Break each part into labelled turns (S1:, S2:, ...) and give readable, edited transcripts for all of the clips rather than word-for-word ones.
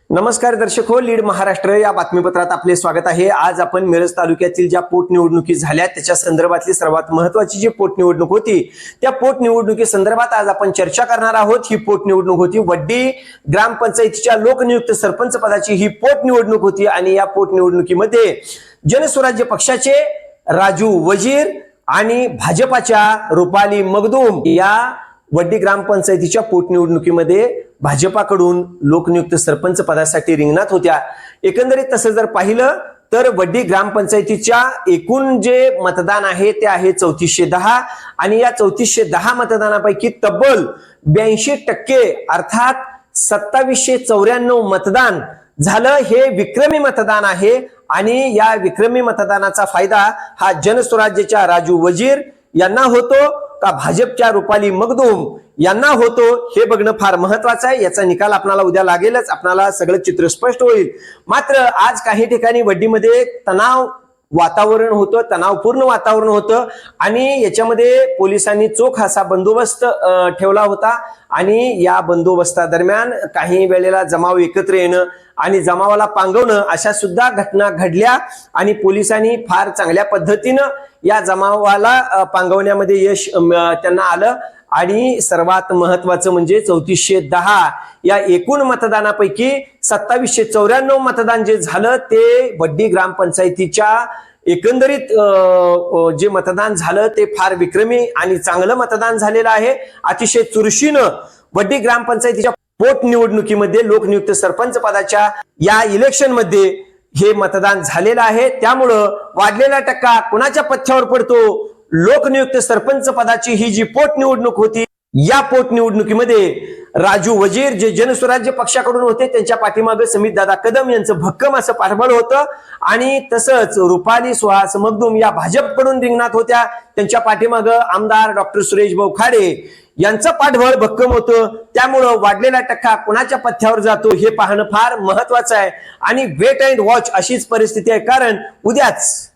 S1: नमस्कार दर्शक हो, लीड महाराष्ट्र या बातमीपत्रात आपले स्वागत आहे। आज आपण मिरज तालुक्यातील ज्या पोटनिवडणुकी झाल्या त्याच्या संदर्भातली सर्वात महत्त्वाची जी पोटनिवडणूक होती त्या पोटनिवडणुकी संदर्भात आज आपण चर्चा करणार आहोत। ही पोटनिवडणूक होती वड्डी ग्रामपंचायतीच्या लोकनियुक्त सरपंच पदाची ही पोटनिवडणूक होती आणि या पोटनिवडणुकीमध्ये जनस्वराज्य पक्षाचे राजू वजीर आणि भाजपाच्या रुपाली मगदूम या वड्डी ग्रामपंचायतीच्या पोटनिवडणुकीमध्ये भाजपाकडून लोकनियुक्त सरपंच पदासाठी रिंगणात होत्या। एकंदरीत तसं जर पाहिलं तर वड्डी ग्रामपंचायतीच्या एकूण जे मतदान आहे ते आहे 3410 आणि या 3410 मतदानापैकी तब्बल 82% अर्थात 2794 मतदान झालं। हे विक्रमी मतदान आहे आणि या विक्रमी मतदानाचा फायदा हा जनस्वराज्याच्या राजू वजीर यांना होतो का भाजपच्या रुपाली मगदूम यांना होतो हे बघणं फार महत्वाचं आहे। याचा निकाल आपल्याला उद्या लागेलच, आपल्याला सगळं चित्र स्पष्ट होईल। मात्र आज काही ठिकाणी वड्डीमध्ये तणाव वातावरण होतं, तणावपूर्ण वातावरण होतं आणि याच्यामध्ये पोलिसांनी चोख असा बंदोबस्त ठेवला होता आणि या बंदोबस्तादरम्यान काही वेळेला जमाव एकत्र येणं आणि जमावाला पांगवणं अशा सुद्धा घटना घडल्या आणि पोलिसांनी फार चांगल्या पद्धतीनं या जमावाला पांगवण्यामध्ये यश त्यांना आलं आणि सर्वात महत्वाचं म्हणजे 3410 या एकूण मतदानापैकी 2794 मतदान जे झालं ते वड्डी ग्रामपंचायतीच्या एकंदरीत जे मतदान झालं ते फार विक्रमी आणि चांगलं मतदान झालेलं आहे। अतिशय चुरशीनं वड्डी ग्रामपंचायतीच्या पोटनिवडणुकीमध्ये लोकनियुक्त सरपंच पदाच्या या इलेक्शन मध्ये हे मतदान झालेलं आहे। त्यामुळं वाढलेला टक्का कुणाच्या पथ्यावर पडतो? लोकनियुक्त सरपंच पदाची ही जी पोटनिवडणूक होती या पोटनिवडणुकीमध्ये राजू वजीर जे जनस्वराज्य पक्षाकडून होते त्यांच्या पाठीमागे समित दादा कदम यांचं भक्कम असं पाठबळ होतं आणि तसंच रुपाली सुहास मगदूम या भाजपकडून रिंगणात होत्या, त्यांच्या पाठीमागे आमदार डॉक्टर सुरेश भाऊ खाडे यांचं पाठबळ भक्कम होतं। त्यामुळं वाढलेला टक्का कुणाच्या पथ्यावर जातो हे पाहणं फार महत्वाचं आहे आणि वेट अँड वॉच अशीच परिस्थिती आहे। कारण उद्याच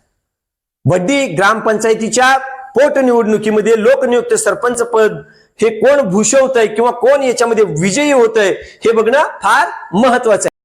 S1: वड्डी ग्रामपंचायतीच्या पोटनिवडणुकीमध्ये लोकनियुक्त सरपंच पद हे कोण भूषवतंय किंवा कोण याच्यामध्ये विजयी होतंय हे बघणं फार महत्वाचं आहे।